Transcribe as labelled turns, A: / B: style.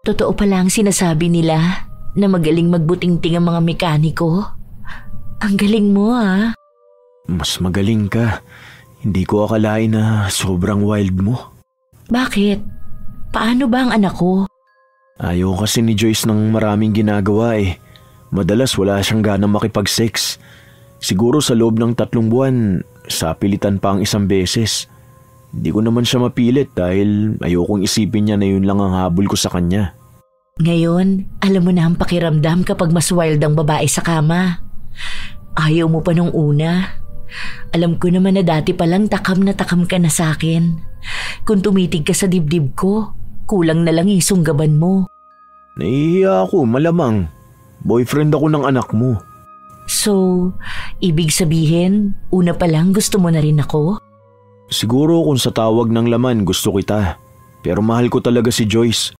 A: Totoo pala ang sinasabi nila na magaling magbutingting ang mga mekaniko. Ang galing mo ah.
B: Mas magaling ka. Hindi ko akalain na sobrang wild mo.
A: Bakit? Paano ba ang anak ko?
B: Ayaw kasi ni Joyce ng maraming ginagawa eh. Madalas wala siyang gana makipag-sex. Siguro sa loob ng 3 buwan, sa pilitan pa ang 1 beses. Hindi ko naman siya mapilit dahil ayokong isipin niya na yun lang ang habol ko sa kanya.
A: Ngayon, alam mo na ang pakiramdam kapag mas wild ang babae sa kama. Ayaw mo pa nung una. Alam ko naman na dati palang takam na takam ka na sa akin. Kung tumitig ka sa dibdib ko, kulang na lang isunggaban mo.
B: Nahihiya ako, malamang. Boyfriend ako ng anak mo.
A: So, ibig sabihin, una pa lang gusto mo na rin ako?
B: Siguro kung sa tawag ng laman gusto kita. Pero mahal ko talaga si Joyce.